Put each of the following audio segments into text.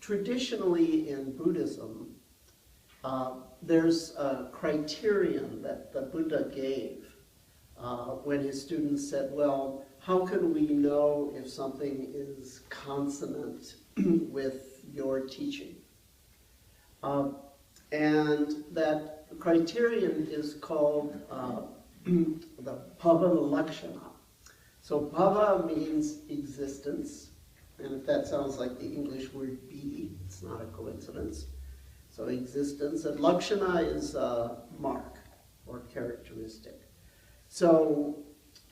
traditionally in Buddhism, there's a criterion that the Buddha gave when his students said, well, how can we know if something is consonant with your teaching? And that criterion is called the bhava lakshana. So bhava means existence, and if that sounds like the English word be, it's not a coincidence. So existence, and lakshana is a mark or characteristic. So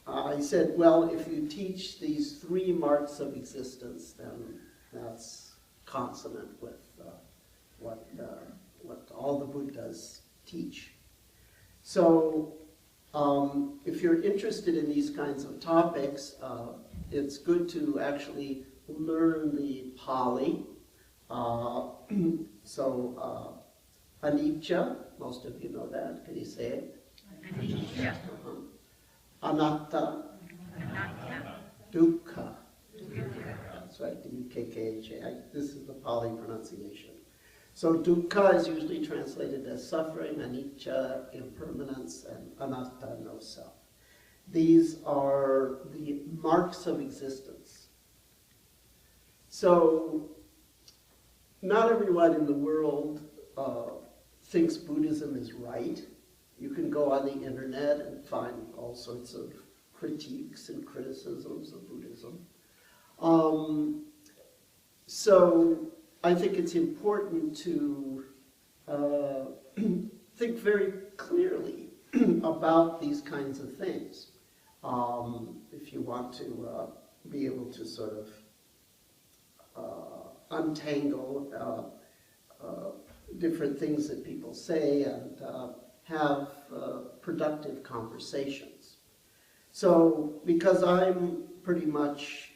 I said, well, if you teach these three marks of existence, then that's consonant with what all the Buddhas teach. So if you're interested in these kinds of topics, it's good to actually learn the Pali. Anicca, most of you know that. Can you say it? Anicca. Anatta. Dukkha. That's right, DUKKHA. This is the Pali pronunciation. So dukkha is usually translated as suffering, anicca, impermanence, and anatta, no self. These are the marks of existence. So not everyone in the world thinks Buddhism is right. You can go on the internet and find all sorts of critiques and criticisms of Buddhism. So I think it's important to think very clearly about these kinds of things if you want to be able to sort of untangle different things that people say and have productive conversations. So because I'm pretty much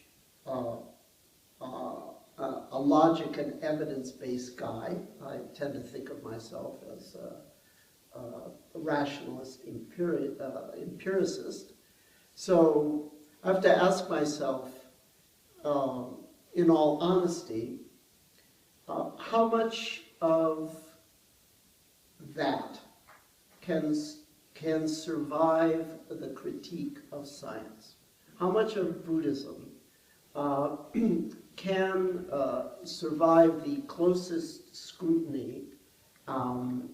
a logic and evidence-based guy, I tend to think of myself as a rationalist empiricist. So I have to ask myself, in all honesty, how much of that can survive the critique of science? How much of Buddhism can survive the closest scrutiny and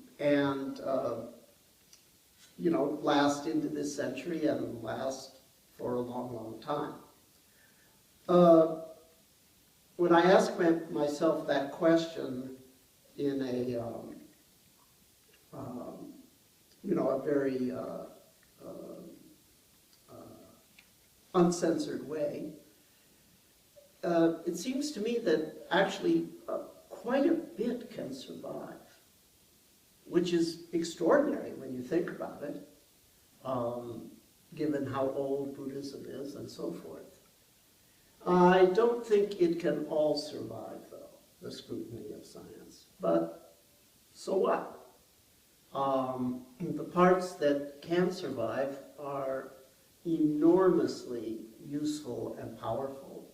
last into this century and last for a long, long time? When I ask myself that question in a very uncensored way, it seems to me that actually quite a bit can survive, which is extraordinary when you think about it, given how old Buddhism is and so forth. I don't think it can all survive, though, the scrutiny of science. But so what? The parts that can survive are enormously useful and powerful.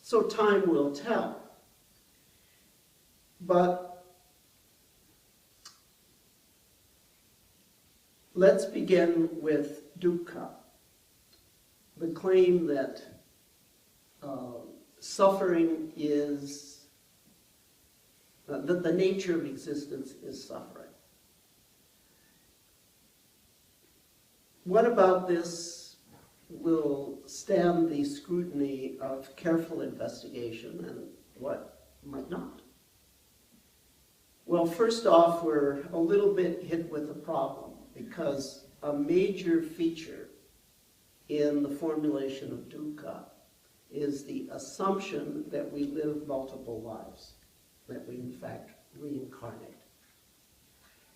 So time will tell. But let's begin with dukkha, the claim that suffering is, that the nature of existence is suffering. What about this will stand the scrutiny of careful investigation and what might not? Well, first off, we're a little bit hit with a problem because a major feature in the formulation of dukkha is the assumption that we live multiple lives, that we in fact reincarnate,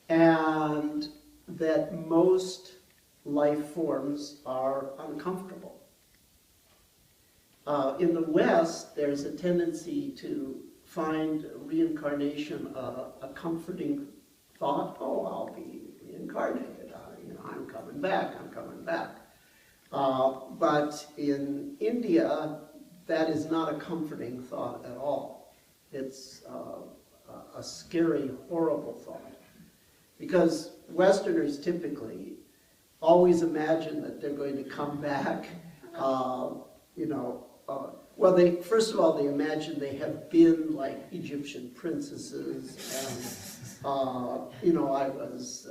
and that most life forms are uncomfortable. In the West, there's a tendency to find reincarnation a comforting thought. Oh, I'll be reincarnated. I'm coming back. I'm coming back. But in India, that is not a comforting thought at all. It's a scary, horrible thought. Because Westerners typically always imagine that they're going to come back, well, first of all, they imagine they have been like Egyptian princesses, and, I was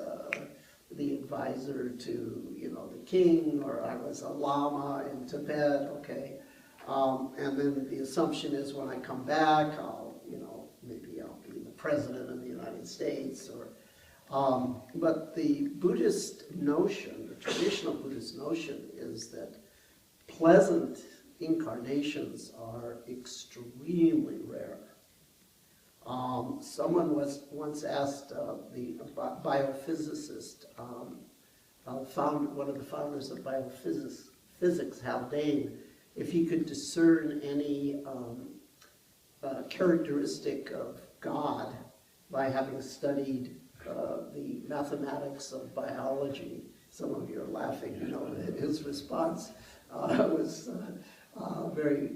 the advisor to, the king, or I was a lama in Tibet, okay. And then the assumption is when I come back, maybe I'll be the president of the United States, or, but the Buddhist notion, the traditional Buddhist notion, is that pleasant incarnations are extremely rare. Someone once asked the biophysicist, one of the founders of biophysics, Haldane, if he could discern any characteristic of God by having studied the mathematics of biology. Some of you are laughing, his response was very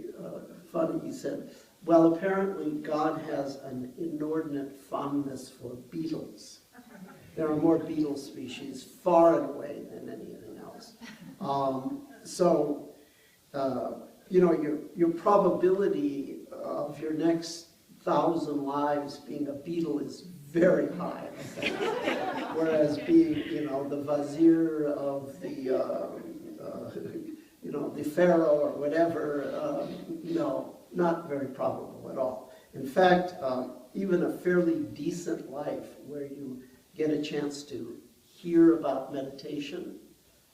funny. He said, well, apparently God has an inordinate fondness for beetles. There are more beetle species far and away than anything else. Your probability of your next 1,000 lives being a beetle is very high. Whereas being, the vizier of the pharaoh or whatever, no, not very probable at all. In fact, even a fairly decent life where you get a chance to hear about meditation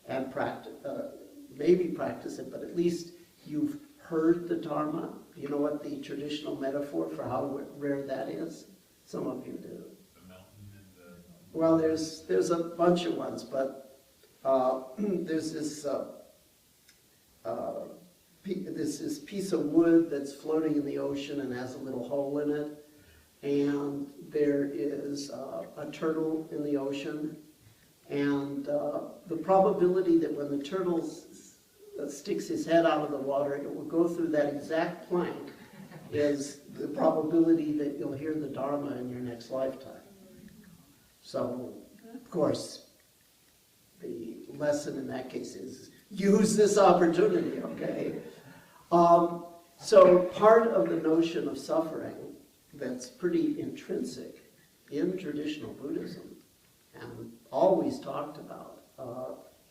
and practice, maybe practice it, but at least you've heard the dharma. You know what the traditional metaphor for how rare that is? Some of you do. The mountain and the... Well, there's a bunch of ones, but there's this piece of wood that's floating in the ocean and has a little hole in it, and there is a turtle in the ocean, and the probability that when the turtle sticks his head out of the water, it will go through that exact plank is the probability that you'll hear the Dharma in your next lifetime. So, of course, the lesson in that case is use this opportunity, okay? So part of the notion of suffering that's pretty intrinsic in traditional Buddhism and always talked about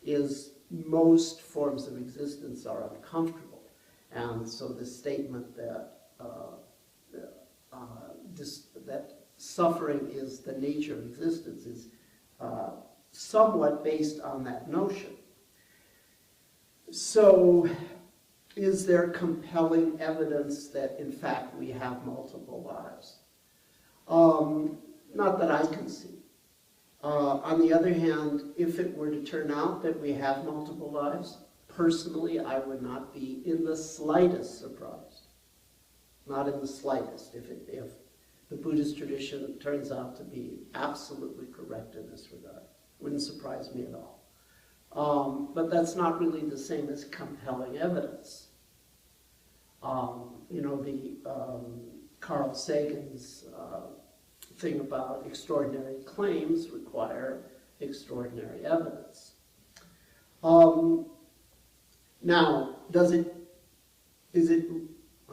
is most forms of existence are uncomfortable. And so the statement that that suffering is the nature of existence is somewhat based on that notion. So, is there compelling evidence that in fact we have multiple lives? Not that I can see. On the other hand, if it were to turn out that we have multiple lives, personally I would not be in the slightest surprised. Not in the slightest, if the Buddhist tradition turns out to be absolutely correct in this regard. Wouldn't surprise me at all. But that's not really the same as compelling evidence. Carl Sagan's thing about extraordinary claims require extraordinary evidence. Now,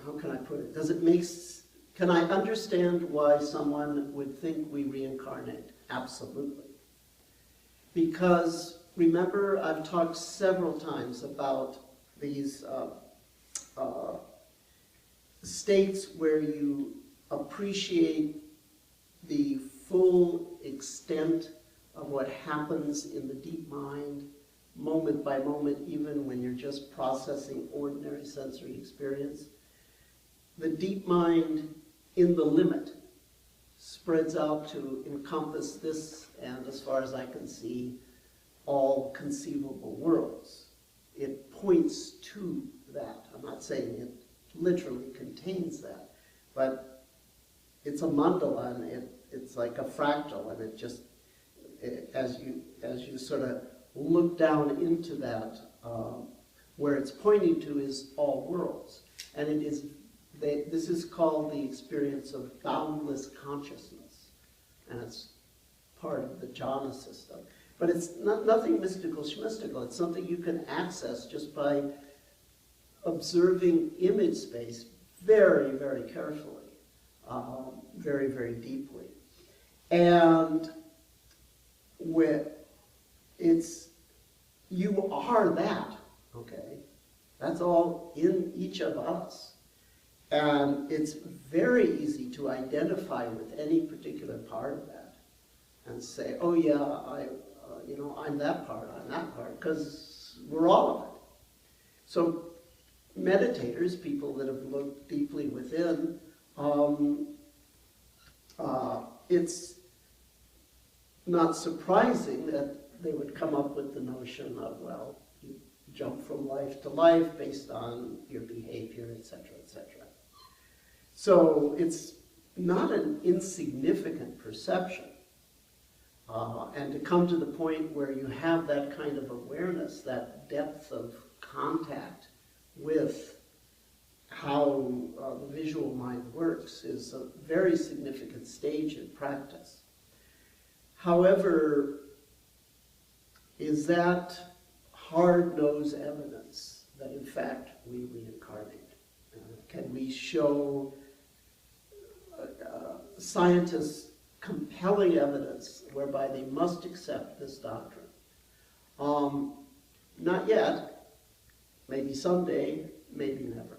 how can I put it? Can I understand why someone would think we reincarnate? Absolutely. Because, remember, I've talked several times about these states where you appreciate the full extent of what happens in the deep mind, moment by moment, even when you're just processing ordinary sensory experience. The deep mind, in the limit, spreads out to encompass this, and as far as I can see, all conceivable worlds. It points to that. I'm not saying it literally contains that, but it's a mandala, and it's like a fractal, and it just, as you sort of look down into that, where it's pointing to is all worlds. And it is, this is called the experience of boundless consciousness. And it's part of the jhana system. But it's nothing mystical schmystical. It's something you can access just by observing image space very, very carefully, very, very deeply. And you are that, okay? That's all in each of us. And it's very easy to identify with any particular part of that and say, oh yeah, I'm that part, I'm that part, because we're all of it. So meditators, people that have looked deeply within, it's not surprising that they would come up with the notion of, well, you jump from life to life based on your behavior, etc., etc. So it's not an insignificant perception. And to come to the point where you have that kind of awareness, that depth of contact with how the visual mind works is a very significant stage in practice. However, is that hard-nosed evidence that in fact we reincarnate? Can we show scientists compelling evidence whereby they must accept this doctrine? Not yet. Maybe someday, maybe never.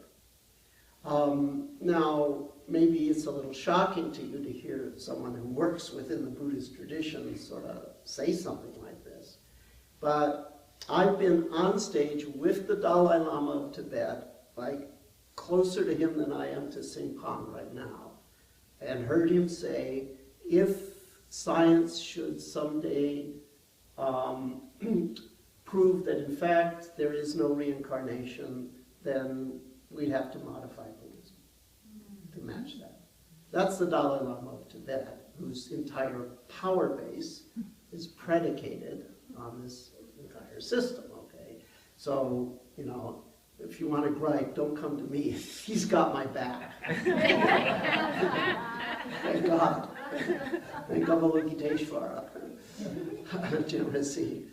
Now, maybe it's a little shocking to you to hear someone who works within the Buddhist tradition sort of say something like this. But I've been on stage with the Dalai Lama of Tibet, like closer to him than I am to Singpong right now, and heard him say, if science should someday prove that in fact there is no reincarnation, then we'd have to modify Buddhism to match that. That's the Dalai Lama of Tibet, whose entire power base is predicated on this entire system, okay? So, if you want to gripe, don't come to me. He's got my back. Thank God. Thank Avalokiteshvara. Generosity.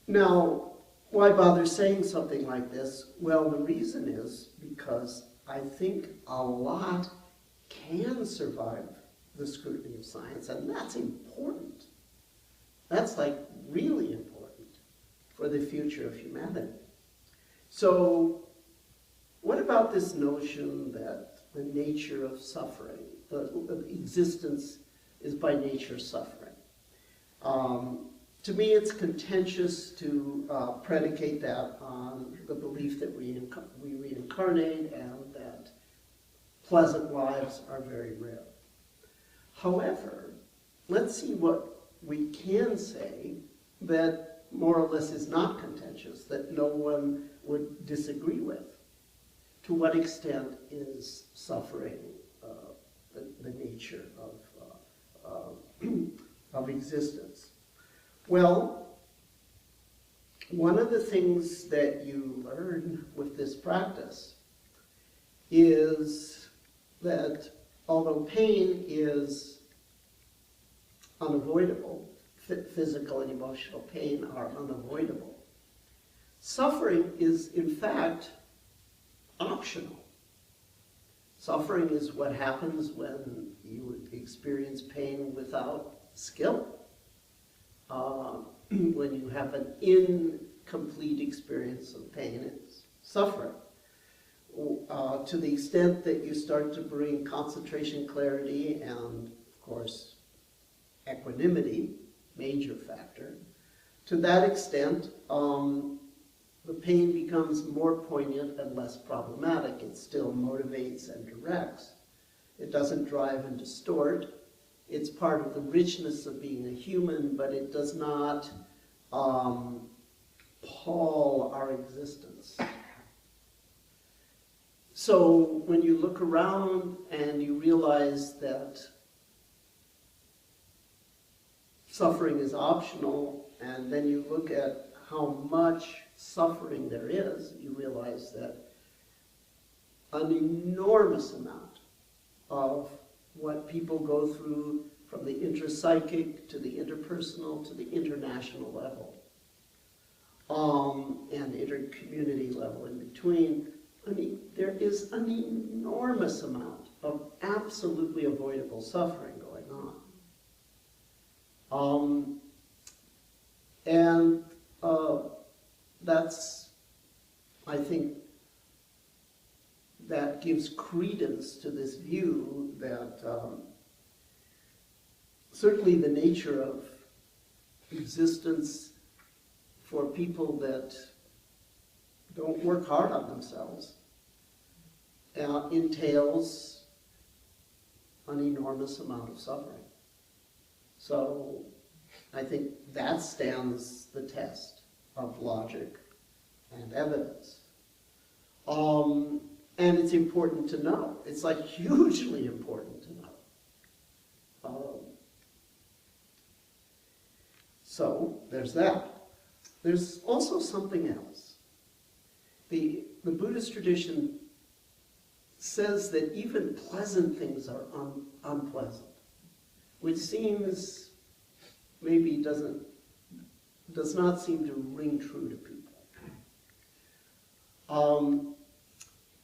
Now, why bother saying something like this? Well, the reason is because I think a lot can survive the scrutiny of science, and that's important. That's like really important for the future of humanity. So, what about this notion that the nature of suffering, the existence is by nature suffering? To me, it's contentious to predicate that on the belief that we reincarnate and that pleasant lives are very rare. However, let's see what we can say that more or less is not contentious, that no one would disagree with. To what extent is suffering the nature of existence? Well, one of the things that you learn with this practice is that although pain is unavoidable, physical and emotional pain are unavoidable, suffering is in fact optional. Suffering is what happens when you experience pain without skill. When you have an incomplete experience of pain, it's suffering. To the extent that you start to bring concentration, clarity, and of course equanimity, major factor, to that extent the pain becomes more poignant and less problematic. It still motivates and directs. It doesn't drive and distort. It's part of the richness of being a human, but it does not pall our existence. So when you look around and you realize that suffering is optional, and then you look at how much suffering there is, you realize that an enormous amount of what people go through from the intrapsychic to the interpersonal to the international level, and intercommunity level in between, I mean, there is an enormous amount of absolutely avoidable suffering going on. That's, I think, that gives credence to this view that certainly the nature of existence for people that don't work hard on themselves entails an enormous amount of suffering. So I think that stands the test of logic and evidence. And it's important to know. It's like hugely important to know. So there's that. There's also something else. The Buddhist tradition says that even pleasant things are unpleasant, which seems, maybe does not seem to ring true to people.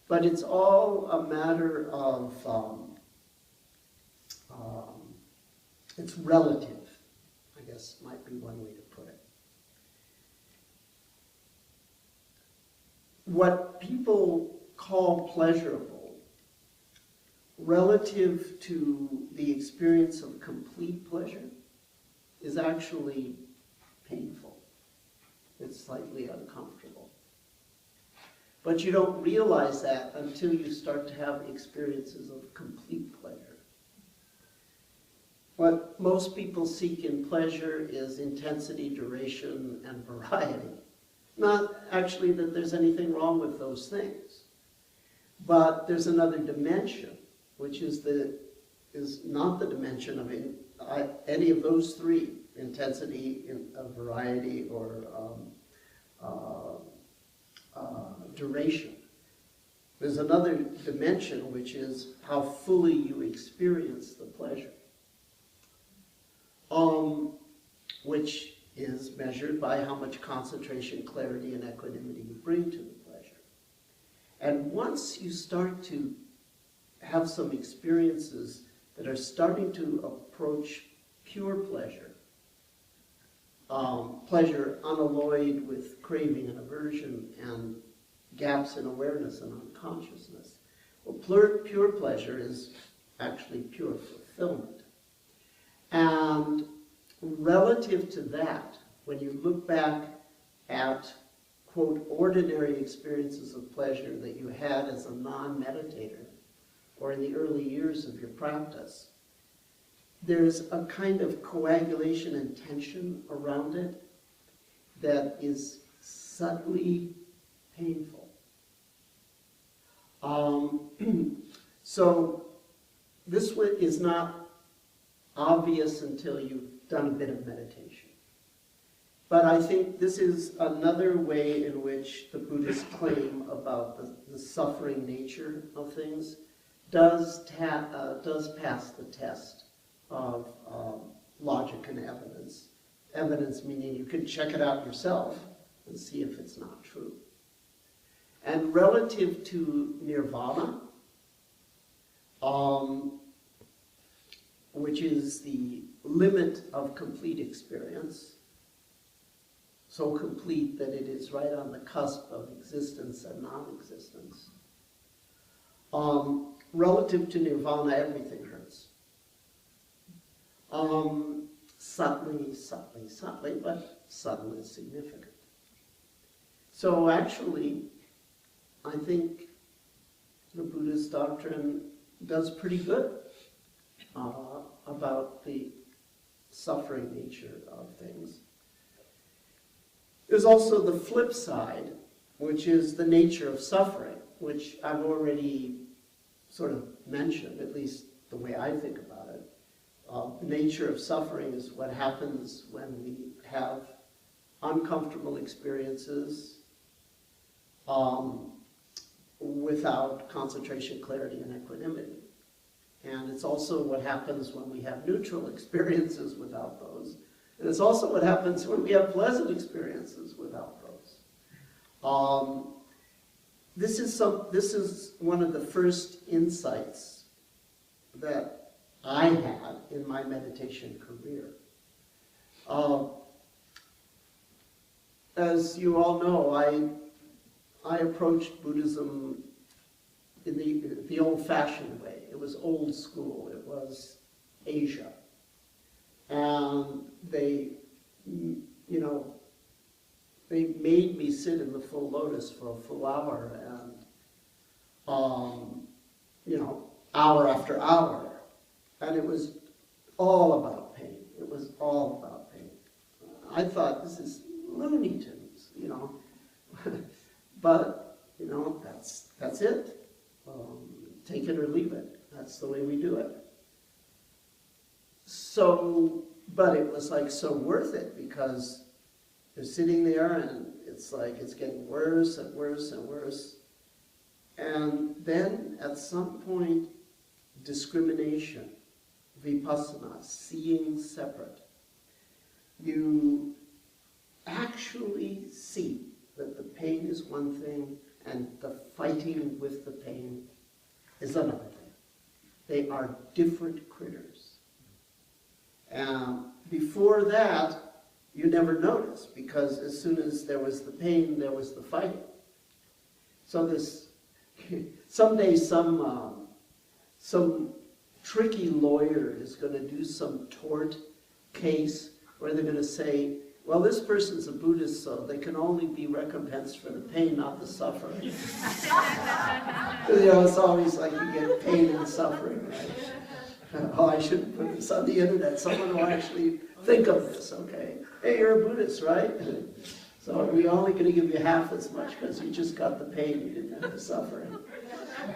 But it's all a matter of, it's relative, I guess might be one way to put it. What people call pleasurable relative to the experience of complete pleasure is actually painful. It's slightly uncomfortable. But you don't realize that until you start to have experiences of complete pleasure. What most people seek in pleasure is intensity, duration, and variety. Not actually that there's anything wrong with those things, but there's another dimension, which is not the dimension of any of those three, intensity, variety, or duration. There's another dimension, which is how fully you experience the pleasure, which is measured by how much concentration, clarity, and equanimity you bring to the pleasure. And once you start to have some experiences that are starting to approach pure pleasure, pleasure unalloyed with craving and aversion and gaps in awareness and unconsciousness. Well, pure pleasure is actually pure fulfillment. And relative to that, when you look back at, quote, ordinary experiences of pleasure that you had as a non-meditator or in the early years of your practice, there's a kind of coagulation and tension around it that is subtly painful. So this is not obvious until you've done a bit of meditation. But I think this is another way in which the Buddhist claim about the suffering nature of things does pass the test of logic and evidence. Evidence meaning you can check it out yourself and see if it's not true. And relative to nirvana, which is the limit of complete experience, so complete that it is right on the cusp of existence and non-existence. Relative to nirvana, everything hurts. Subtly, but subtle is significant. So actually, I think the Buddhist doctrine does pretty good about the suffering nature of things. There's also the flip side, which is the nature of suffering, which I've already sort of mentioned, at least the way I think about it. The nature of suffering is what happens when we have uncomfortable experiences without concentration, clarity, and equanimity. And it's also what happens when we have neutral experiences without those. And it's also what happens when we have pleasant experiences without those. This is one of the first insights that I had in my meditation career. As you all know, I approached Buddhism in the old-fashioned way. It was old school. It was Asia. And they made me sit in the full lotus for a full hour and, hour after hour. And it was all about pain. It was all about pain. I thought, this is Looney Tunes, But, that's it. Take it or leave it. That's the way we do it. So, but it was like so worth it because you're sitting there and it's like it's getting worse and worse and worse. And then at some point, discrimination, vipassana, seeing separate. You actually see that the pain is one thing and the fighting with the pain is another thing. They are different critters. Before that, you never noticed because as soon as there was the pain, there was the fighting. So someday some tricky lawyer is going to do some tort case where they're going to say, well, this person's a Buddhist, so they can only be recompensed for the pain, not the suffering. It's always like you get pain and suffering, right? Oh, I shouldn't put this on the internet. Someone will actually think of this, okay? Hey, you're a Buddhist, right? So we're only going to give you half as much because you just got the pain, you didn't have the suffering.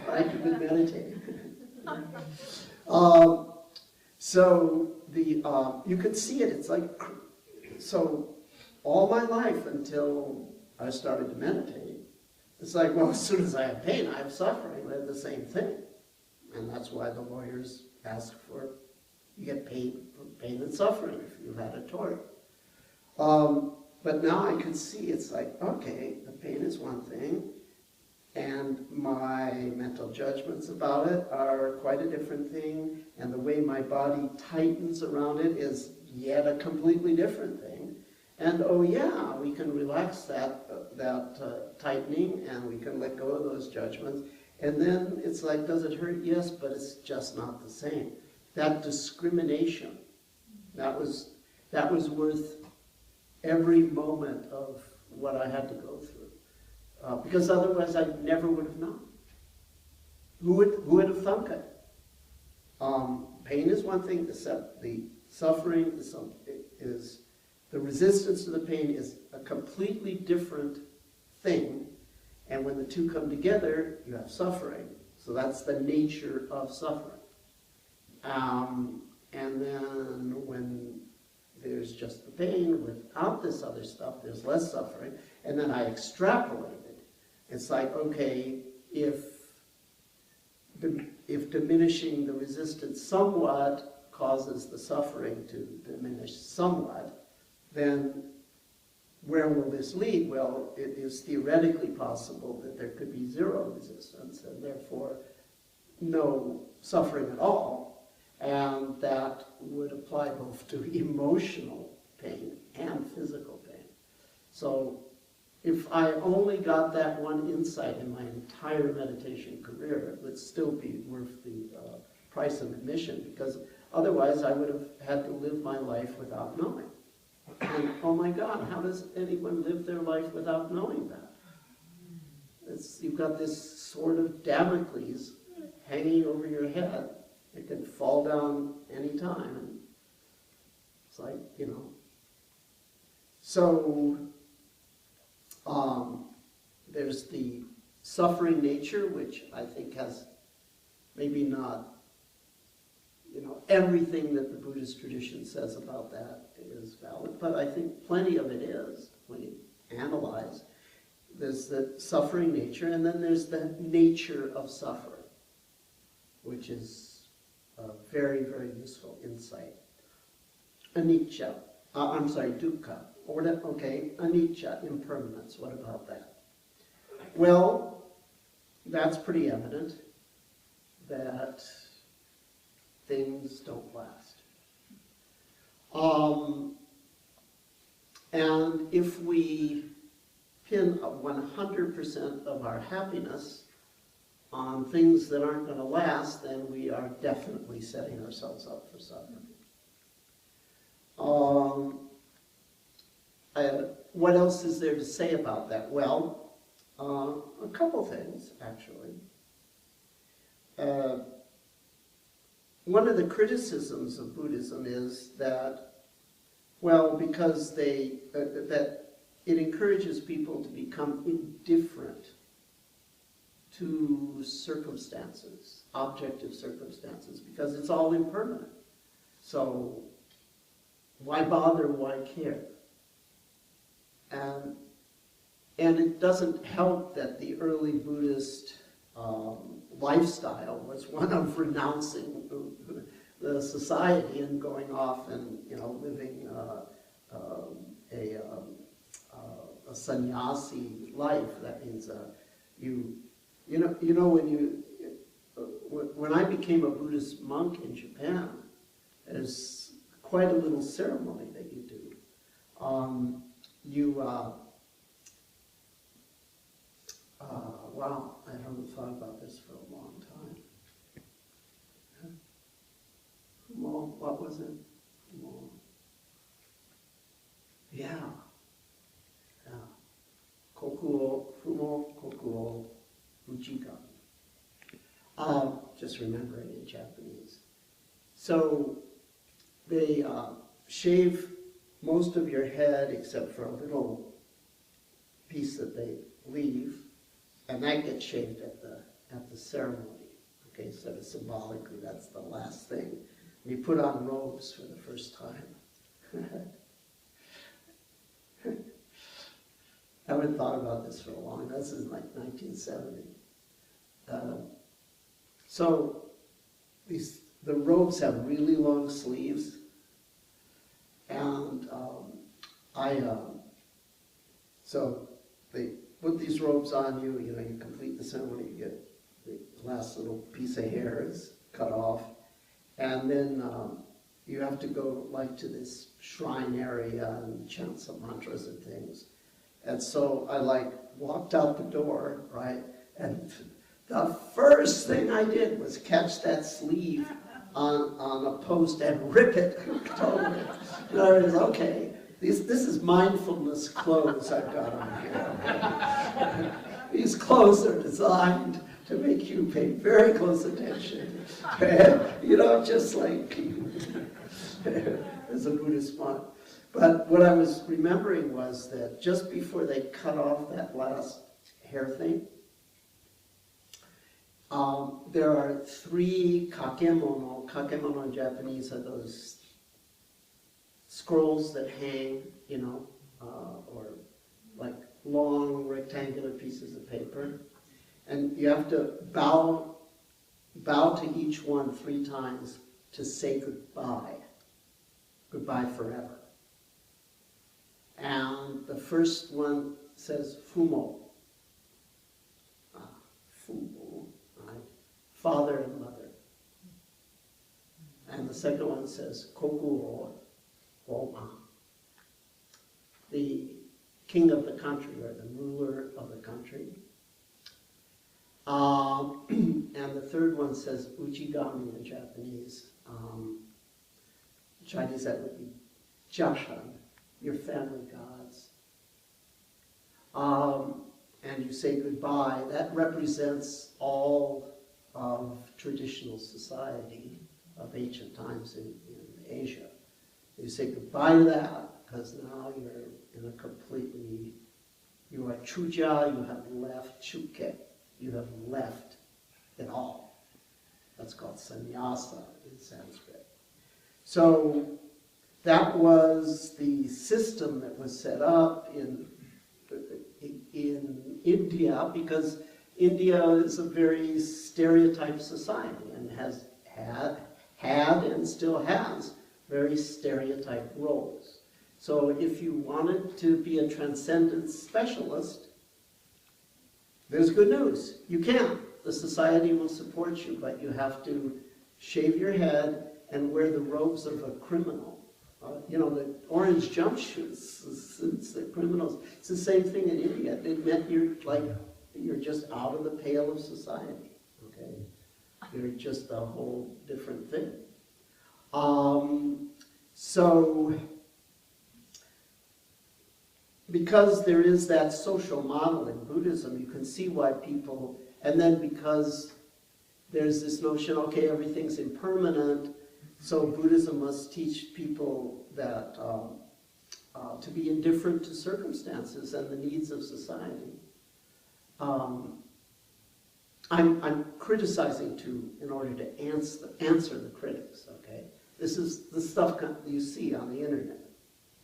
Right? You've been meditating. So you could see it. It's like, so all my life until I started to meditate, it's like, well, as soon as I have pain, I have suffering. They're the same thing. And that's why the lawyers ask for, you get paid for pain and suffering if you've had a tort. But now I can see it's like, okay, the pain is one thing, and my mental judgments about it are quite a different thing, and the way my body tightens around it is yet a completely different thing. And oh yeah, we can relax that tightening, and we can let go of those judgments. And then it's like, does it hurt? Yes, but it's just not the same. That discrimination, that was worth every moment of what I had to go through. Because otherwise I never would have known. Who would have thunk it? Pain is one thing, the suffering is the resistance to the pain is a completely different thing. And when the two come together, you have suffering. So that's the nature of suffering. And then when there's just the pain without this other stuff, there's less suffering. And then I extrapolated. It's like, okay, if diminishing the resistance somewhat causes the suffering to diminish somewhat, then where will this lead? Well, it is theoretically possible that there could be zero resistance and therefore no suffering at all. And that would apply both to emotional pain and physical pain. So if I only got that one insight in my entire meditation career, it would still be worth the price of admission, because otherwise I would have had to live my life without knowing. And oh my God, how does anyone live their life without knowing that? You've got this sword of Damocles hanging over your head. It can fall down any time. And it's like, So there's the suffering nature, which I think has maybe not, everything that the Buddhist tradition says about that is valid, but I think plenty of it is when you analyze. there's the suffering nature, and then there's the nature of suffering, which is a very, very useful insight. ANICCA, DUKKHA. Okay, ANICCA, impermanence. What about that? Well, that's pretty evident that things don't last. And if we pin 100% of our happiness on things that aren't going to last, then we are definitely setting ourselves up for suffering. What else is there to say about that? Well, a couple things, actually. One of the criticisms of Buddhism is that, well, because that it encourages people to become indifferent to circumstances, objective circumstances, because it's all impermanent. So why bother, why care? And it doesn't help that the early Buddhist lifestyle was one of renouncing the society and going off and living a sannyasi life. That means when I became a Buddhist monk in Japan, there's quite a little ceremony that you do. Wow, I haven't thought about this for a long time. What was it? Yeah. Kokuo, Fumo, Kokuo, Uchiga. Just remembering in Japanese. So they shave most of your head except for a little piece that they leave, and that gets shaved at the ceremony. Okay, so symbolically, that's the last thing. And you put on robes for the first time. I haven't thought about this for a long time. This is like 1970. So the robes have really long sleeves, and so they put these robes on you. You complete the ceremony. You get the last little piece of hair is cut off, and then you have to go to this shrine area and chant some mantras and things. And so I walked out the door, right? And the first thing I did was catch that sleeve on a post and rip it totally. In other words, okay, this is mindfulness clothes I've got on here. These clothes are designed to make you pay very close attention. Just like as a Buddhist monk. But what I was remembering was that just before they cut off that last hair thing, there are 3 kakemono. Kakemono in Japanese are those scrolls that hang, or like long rectangular pieces of paper. And you have to bow to each one 3 times to say goodbye. Goodbye forever. And the first one says fumo. Fumo, right? Father and mother. And the second one says kokuo, oma. The king of the country, or the ruler of the country. And the third one says uchigami in Japanese. Chinese, that would be jashan, your family gods. And you say goodbye. That represents all of traditional society of ancient times in Asia. You say goodbye to that, because now you're in a completely, you are chuja, you have left, chuke, you have left it all. That's called sannyasa in Sanskrit. So that was the system that was set up in in India, because India is a very stereotyped society and has had and still has very stereotyped roles. So if you wanted to be a transcendence specialist, there's good news. You can. The society will support you, but you have to shave your head and wear the robes of a criminal. You know, the orange jumpsuits, it's the criminals. It's the same thing in India. It meant you're just out of the pale of society, okay? You're just a whole different thing. So, because there is that social model in Buddhism, you can see why people, and then because there's this notion, okay, everything's impermanent, so Buddhism must teach people that to be indifferent to circumstances and the needs of society. I'm criticizing too in order to answer the critics, okay? This is the stuff you see on the internet,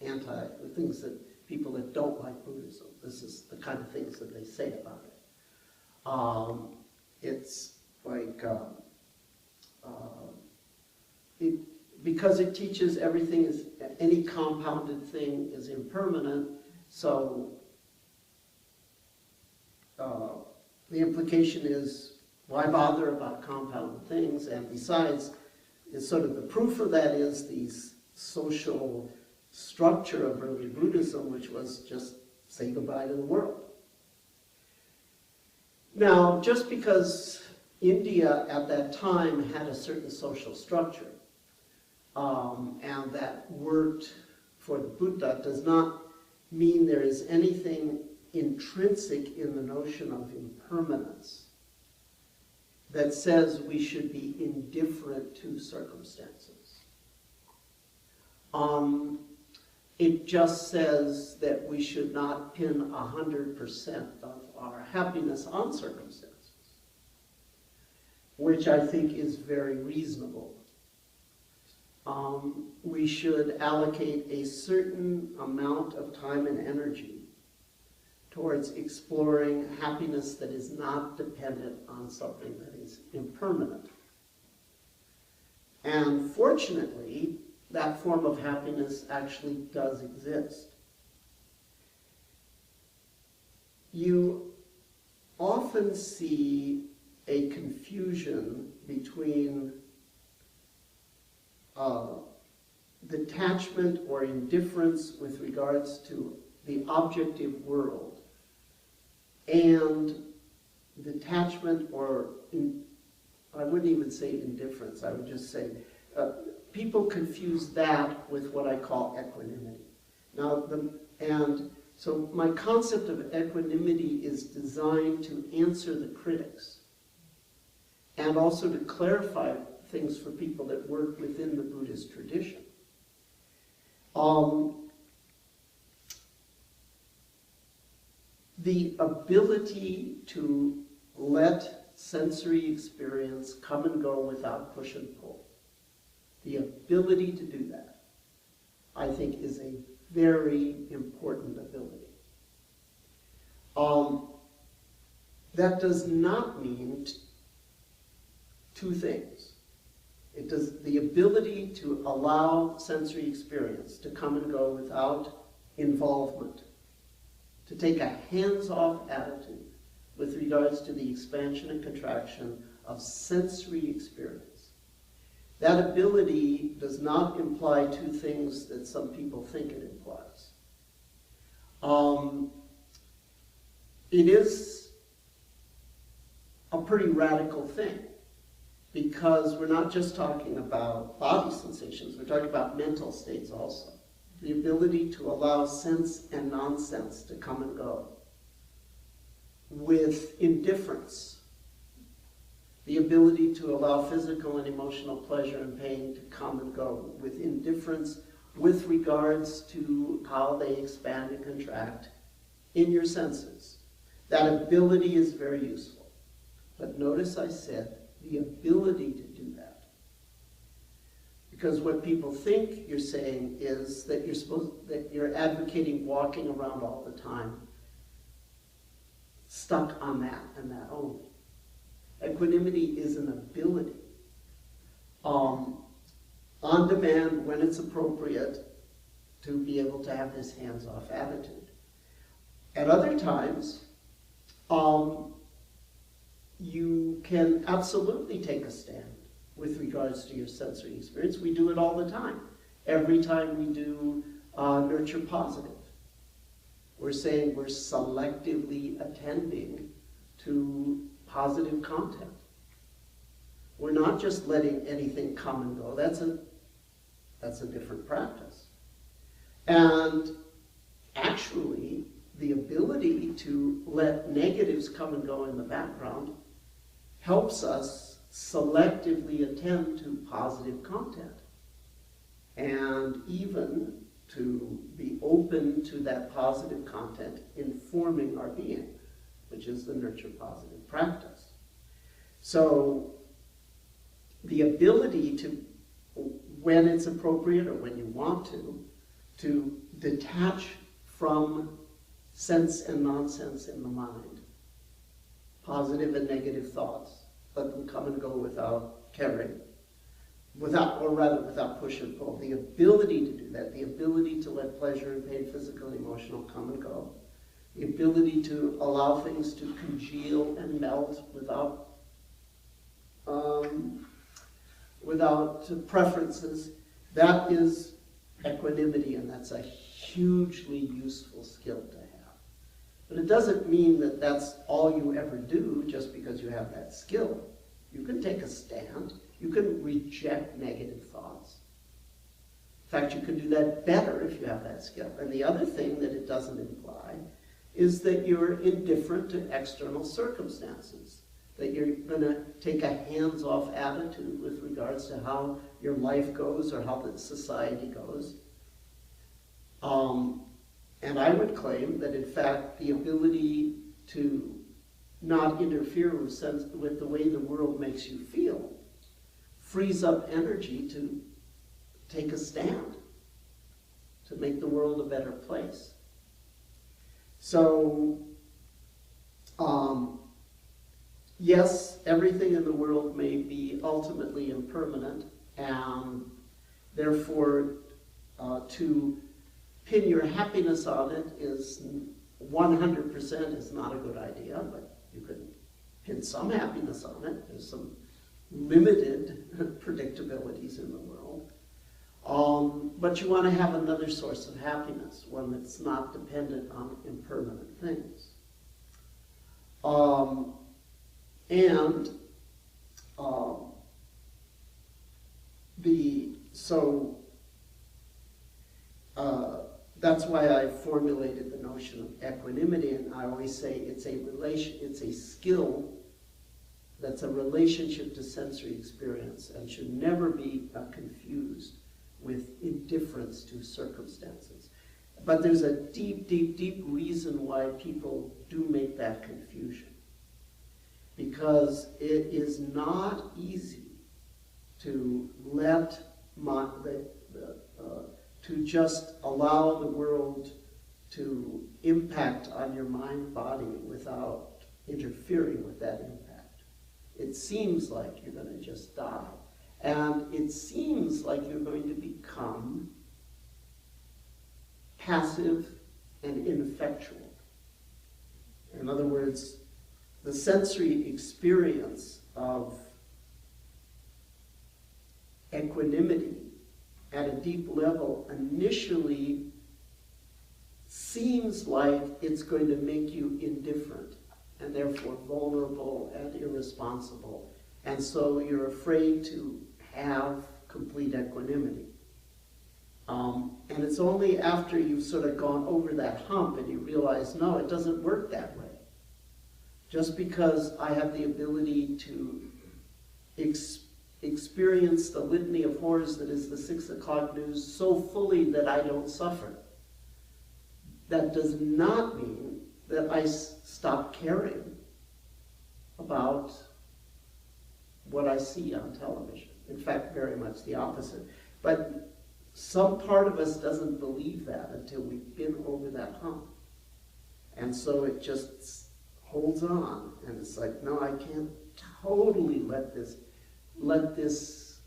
the things that people that don't like Buddhism, this is the kind of things that they say about it. It's like, because it teaches everything is, any compounded thing is impermanent, so the implication is, why bother about compounded things? And besides, it's sort of the proof of that is the social structure of early Buddhism, which was just say goodbye to the world. Now, just because India at that time had a certain social structure, and that worked for the Buddha, does not mean there is anything intrinsic in the notion of impermanence that says we should be indifferent to circumstances. It just says that we should not pin 100% of our happiness on circumstances, which I think is very reasonable. We should allocate a certain amount of time and energy towards exploring happiness that is not dependent on something that is impermanent. And fortunately, that form of happiness actually does exist. You often see a confusion between detachment or indifference with regards to the objective world and detachment or, I wouldn't even say indifference, I would just say, people confuse that with what I call equanimity. Now, so my concept of equanimity is designed to answer the critics and also to clarify things for people that work within the Buddhist tradition. The ability to let sensory experience come and go without push and pull, the ability to do that, I think is a very important ability. That does not mean two things. It does the ability to allow sensory experience to come and go without involvement, to take a hands-off attitude with regards to the expansion and contraction of sensory experience. That ability does not imply two things that some people think it implies. It is a pretty radical thing, because we're not just talking about body sensations, we're talking about mental states also. The ability to allow sense and nonsense to come and go with indifference. The ability to allow physical and emotional pleasure and pain to come and go with indifference with regards to how they expand and contract in your senses. That ability is very useful. But notice I said the ability to do that. Because what people think you're saying is that you're advocating walking around all the time stuck on that and that only. Equanimity is an ability, on demand when it's appropriate, to be able to have this hands-off attitude. At other times, you can absolutely take a stand with regards to your sensory experience. We do it all the time. Every time we do nurture positive, we're saying we're selectively attending to positive content. We're not just letting anything come and go. That's a different practice. And actually, the ability to let negatives come and go in the background helps us selectively attend to positive content, and even to be open to that positive content informing our being, which is the nurture positive practice. So the ability to, when it's appropriate or when you want to detach from sense and nonsense in the mind, positive and negative thoughts, let them come and go without caring, without push and pull. The ability to do that, the ability to let pleasure and pain, physical and emotional, come and go, the ability to allow things to congeal and melt without preferences, that is equanimity, and that's a hugely useful skill to have. But it doesn't mean that that's all you ever do just because you have that skill. You can take a stand. You can reject negative thoughts. In fact, you can do that better if you have that skill. And the other thing that it doesn't imply is that you're indifferent to external circumstances, that you're going to take a hands-off attitude with regards to how your life goes or how the society goes. And I would claim that, in fact, the ability to not interfere with the way the world makes you feel frees up energy to take a stand, to make the world a better place. So, yes, everything in the world may be ultimately impermanent, and therefore to pin your happiness on it is 100% is not a good idea, but you could pin some happiness on it. There's some limited predictabilities in the world. But you want to have another source of happiness, one that's not dependent on impermanent things. That's why I formulated the notion of equanimity, and I always say it's a skill that's a relationship to sensory experience and should never be confused with indifference to circumstances. But there's a deep, deep, deep reason why people do make that confusion. Because it is not easy to let to just allow the world to impact on your mind-body without interfering with that impact. It seems like you're going to just die. And it seems like you're going to become passive and ineffectual. In other words, the sensory experience of equanimity at a deep level initially seems like it's going to make you indifferent and therefore vulnerable and irresponsible. And so you're afraid to have complete equanimity. And it's only after you've sort of gone over that hump and you realize, no, it doesn't work that way. Just because I have the ability to experience the litany of horrors that is the 6 o'clock news so fully that I don't suffer, that does not mean that I stop caring about what I see on television. In fact, very much the opposite. But some part of us doesn't believe that until we've been over that hump. And so it just holds on, and it's like, no, I can't totally let this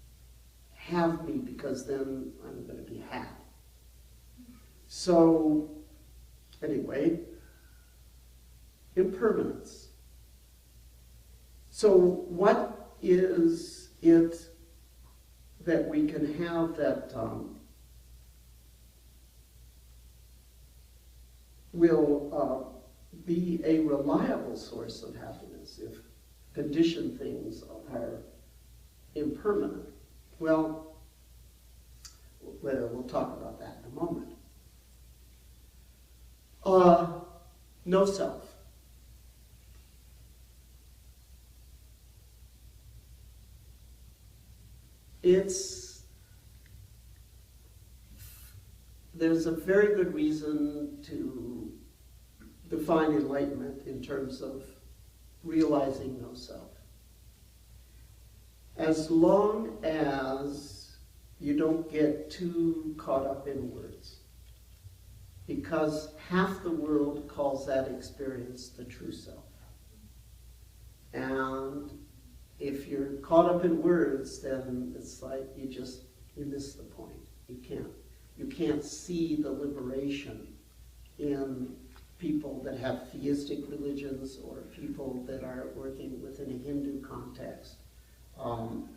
have me, because then I'm going to be happy. So, anyway, impermanence. So what is it that we can have that will be a reliable source of happiness if conditioned things are impermanent? Well, we'll talk about that in a moment. No self. There's a very good reason to define enlightenment in terms of realizing no self. As long as you don't get too caught up in words, because half the world calls that experience the true self. And if you're caught up in words, then it's like you miss the point. You can't see the liberation in people that have theistic religions, or people that are working within a Hindu context,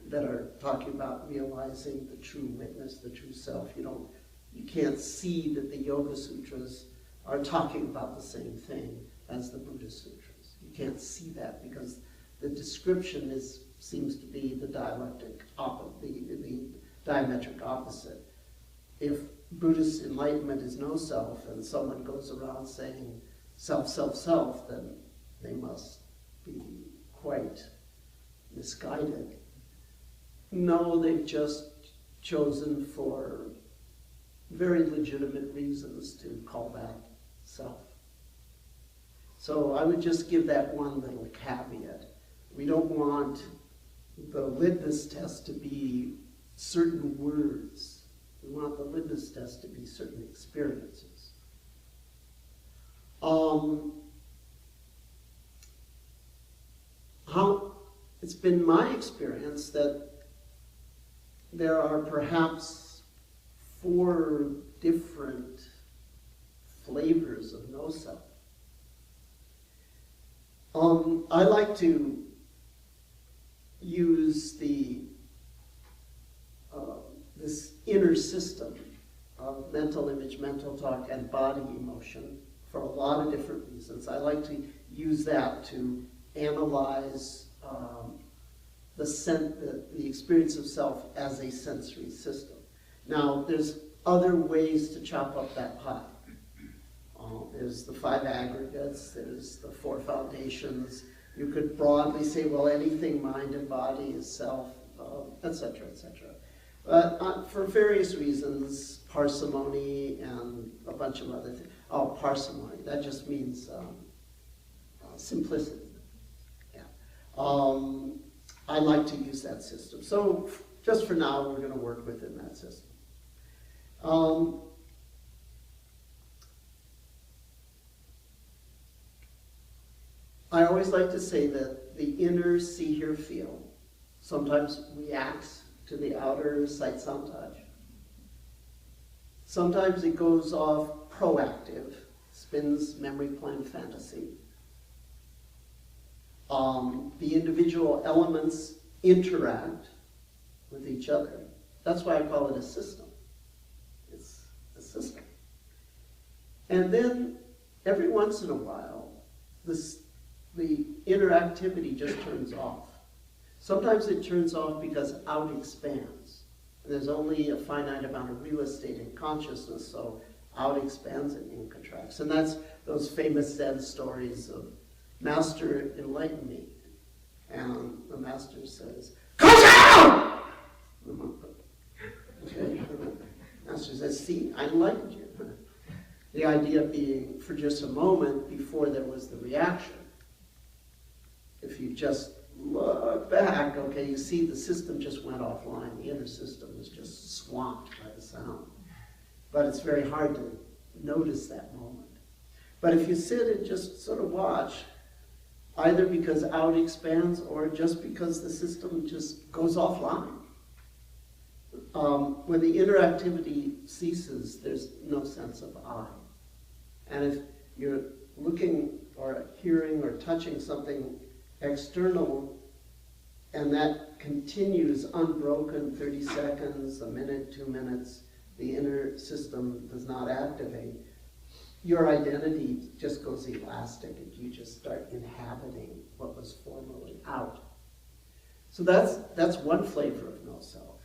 that are talking about realizing the true witness, the true self. You can't see that the Yoga Sutras are talking about the same thing as the Buddhist Sutras. You can't see that because the description seems to be the diametric opposite. If Buddhist enlightenment is no self, and someone goes around saying self, self, self, then they must be quite misguided. No, they've just chosen for very legitimate reasons to call that self. So I would just give that one little caveat. We don't want the litmus test to be certain words. We want the litmus test to be certain experiences. It's been my experience that there are perhaps 4 different flavors of no self. I like to use this inner system of mental image, mental talk, and body emotion for a lot of different reasons. I like to use that to analyze the experience of self as a sensory system. Now, there's other ways to chop up that pie. There's the 5 aggregates, there's the 4 foundations. You could broadly say, well, anything mind and body is self, etc., etc. But for various reasons, parsimony and a bunch of other things. Oh, parsimony, that just means simplicity. Yeah. I like to use that system. So just for now, we're going to work within that system. I always like to say that the inner see, hear, feel sometimes reacts to the outer sight, sound, touch. Sometimes it goes off proactive, spins, memory, plan, fantasy. The individual elements interact with each other. That's why I call it a system. It's a system. And then every once in a while, the interactivity just turns off. Sometimes it turns off because out expands. And there's only a finite amount of real estate in consciousness, so out expands and in contracts. And that's those famous Zen stories of Master, enlighten me. And the master says, "Come down!" Okay. The master says, "See, I enlightened you." The idea being, for just a moment before there was the reaction, if you just look back, okay, you see the system just went offline. The inner system was just swamped by the sound. But it's very hard to notice that moment. But if you sit and just sort of watch, either because out expands or just because the system just goes offline. When the interactivity ceases, there's no sense of I. And if you're looking or hearing or touching something external, and that continues unbroken 30 seconds, a minute, 2 minutes, the inner system does not activate, your identity just goes elastic and you just start inhabiting what was formerly out. So that's one flavor of no self.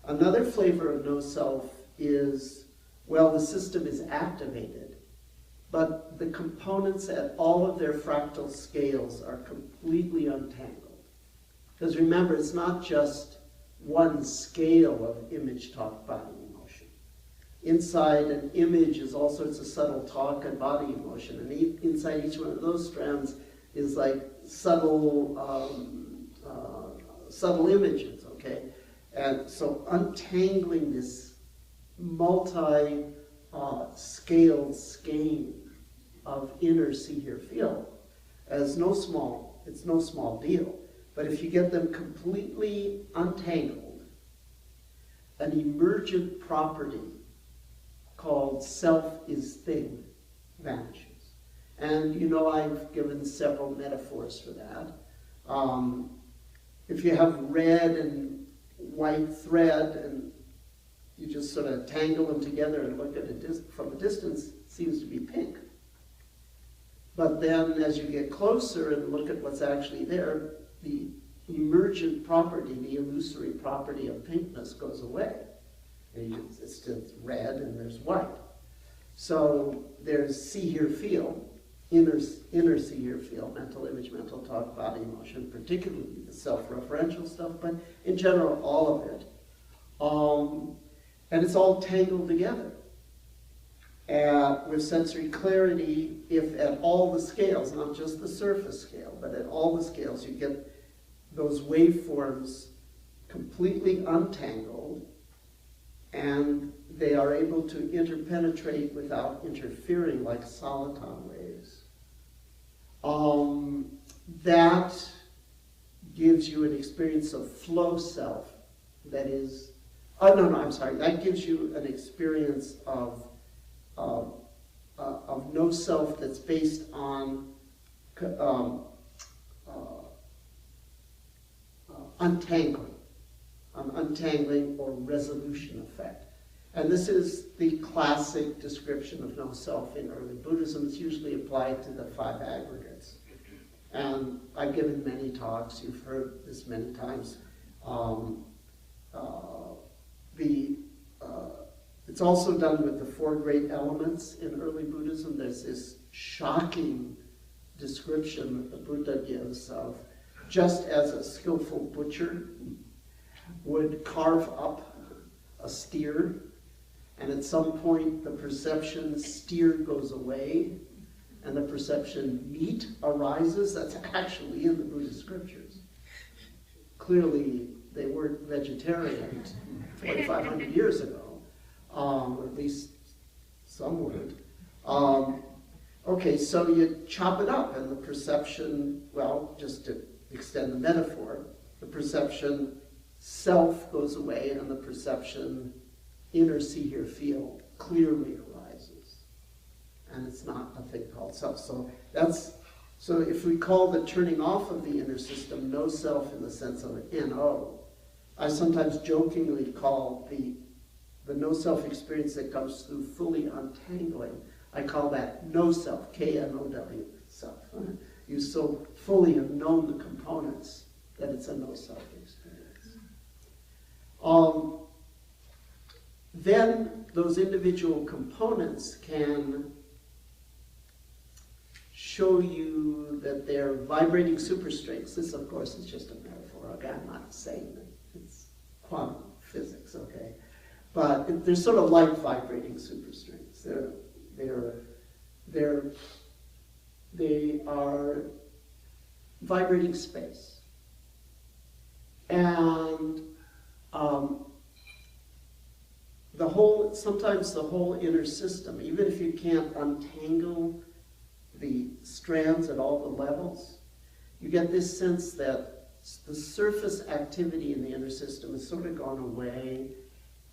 Another flavor of no self is, well, the system is activated, but the components at all of their fractal scales are completely untangled. Because remember, it's not just one scale of image, talk, body, emotion. Inside an image is all sorts of subtle talk and body emotion, and inside each one of those strands is like subtle images, okay? And so untangling this multi-scaled skein of inner see, hear, feel is no small deal. But if you get them completely untangled, an emergent property called self is thing vanishes. And you know I've given several metaphors for that. If you have red and white thread and you just sort of tangle them together and look at it from a distance, it seems to be pink. But then as you get closer and look at what's actually there, the emergent property, the illusory property of pinkness goes away. It's still red and there's white. So there's see, hear, feel, inner see, hear, feel, mental image, mental talk, body emotion, particularly the self-referential stuff, but in general, all of it. And it's all tangled together. With sensory clarity, if at all the scales, not just the surface scale, but at all the scales, you get those waveforms completely untangled, and they are able to interpenetrate without interfering like soliton waves. That gives you an experience of flow self that is, that gives you an experience of no self that's based on untangling or resolution effect. And this is the classic description of no self in early Buddhism. It's usually applied to the 5 aggregates. And I've given many talks, you've heard this many times. It's also done with the 4 great elements in early Buddhism. There's this shocking description that the Buddha gives of just as a skillful butcher would carve up a steer, and at some point the perception steer goes away, and the perception meat arises. That's actually in the Buddhist scriptures. Clearly, they weren't vegetarian 2,500 years ago, or at least some weren't. Okay, so you chop it up, and the perception, well, just to extend the metaphor, the perception self goes away, and the perception inner see, hear, feel clearly arises. And it's not a thing called self. So if we call the turning off of the inner system no self in the sense of an NO, I sometimes jokingly call the no self experience that comes through fully untangling, I call that no self, K-N-O-W, self. You so fully have known the components that it's a no self experience. Then those individual components can show you that they're vibrating superstrings. This, of course, is just a metaphor. Okay, I'm not saying that it's quantum physics, okay? But they're sort of like vibrating superstrings. They are vibrating space. And sometimes the whole inner system, even if you can't untangle the strands at all the levels, you get this sense that the surface activity in the inner system has sort of gone away,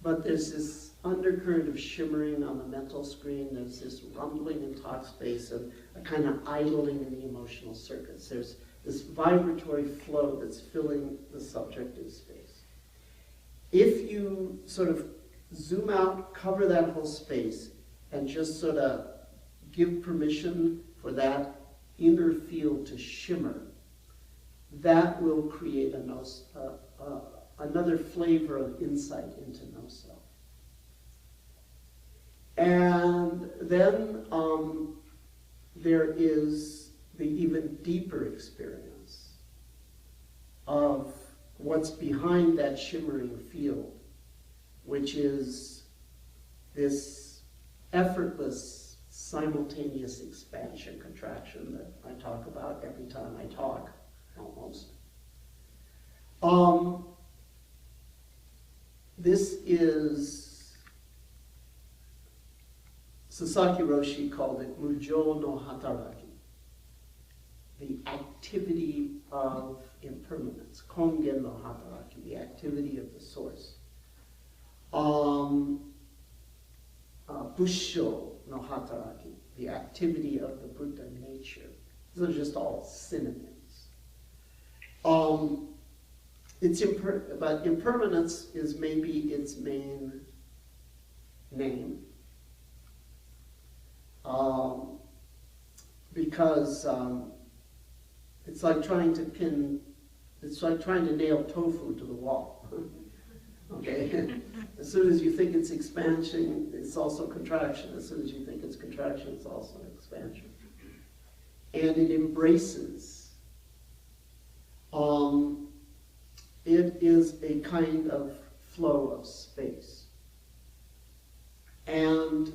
but there's this undercurrent of shimmering on the mental screen. There's this rumbling in talk space and a kind of idling in the emotional circuits. There's this vibratory flow that's filling the subjective space. If you sort of zoom out, cover that whole space, and just sort of give permission for that inner field to shimmer, that will create another flavor of insight into no-self. And then there is the even deeper experience of what's behind that shimmering field, which is this effortless, simultaneous expansion, contraction that I talk about every time I talk, almost. This is, Sasaki Roshi called it Mujo no Hataraki, the activity of impermanence, Kongen no Hataraki, the activity of the source. Bussho no Hataraki, the activity of the Buddha nature. These are just all synonyms. But impermanence is maybe its main name, because it's like trying to nail tofu to the wall. Okay? As soon as you think it's expansion, it's also contraction. As soon as you think it's contraction, it's also expansion. And it embraces. It is a kind of flow of space. And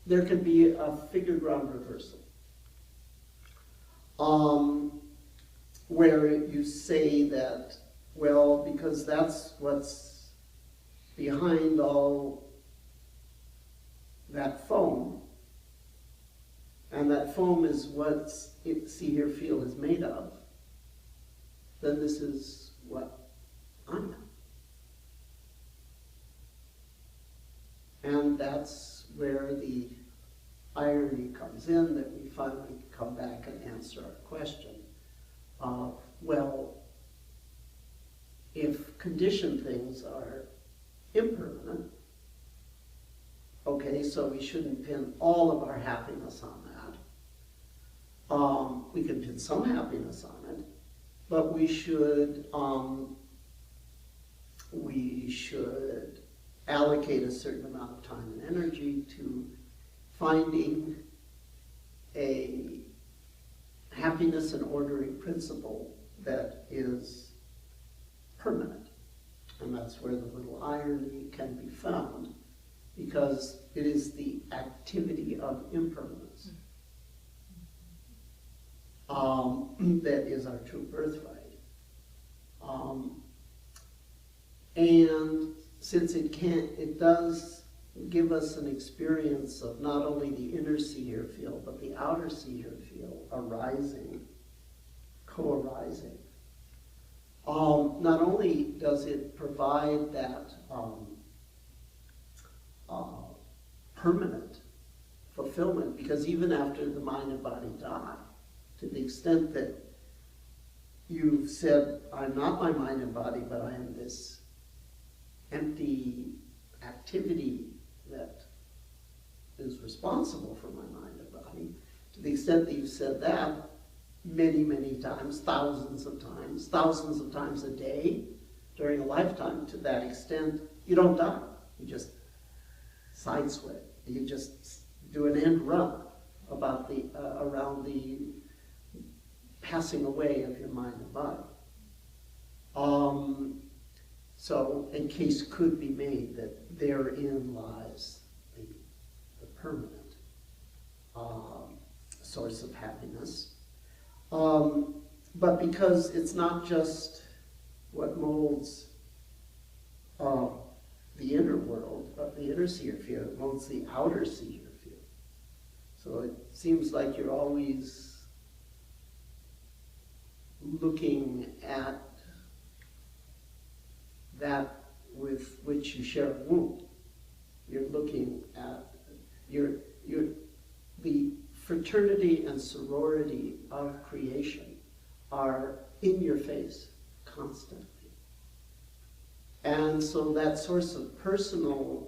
there can be a figure ground reversal, where you say that, well, because that's what's behind all that foam, and that foam is what see, hear, feel is made of, then this is what I am. And that's where the irony comes in, that we finally come back and answer our question of, well, if conditioned things are impermanent, okay, so we shouldn't pin all of our happiness on that. We can pin some happiness on it, but we should allocate a certain amount of time and energy to finding a happiness and ordering principle that is permanent. And that's where the little irony can be found, because it is the activity of impermanence that is our true birthright. And since it does give us an experience of not only the inner see-hear field, but the outer see-hear field arising, co-arising. Not only does it provide that permanent fulfillment, because even after the mind and body die, to the extent that you've said, I'm not my mind and body, but I am this empty activity that is responsible for my mind and body, to the extent that you've said that many, many times, thousands of times a day, during a lifetime, to that extent, you don't die. You just sideswipe. You just do an end run about around the passing away of your mind and body. So a case could be made that therein lies the permanent source of happiness. But because it's not just what molds the inner world, the inner seer field, it molds the outer seer field. So it seems like you're always looking at that with which you share a wound. You're looking at the fraternity and sorority of creation are in your face constantly. And so that source of personal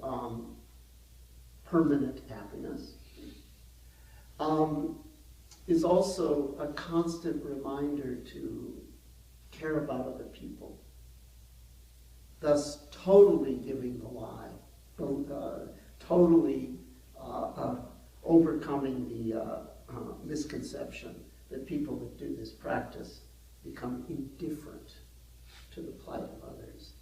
permanent happiness is also a constant reminder to care about other people, thus totally giving the lie, totally overcoming the misconception that people that do this practice become indifferent to the plight of others.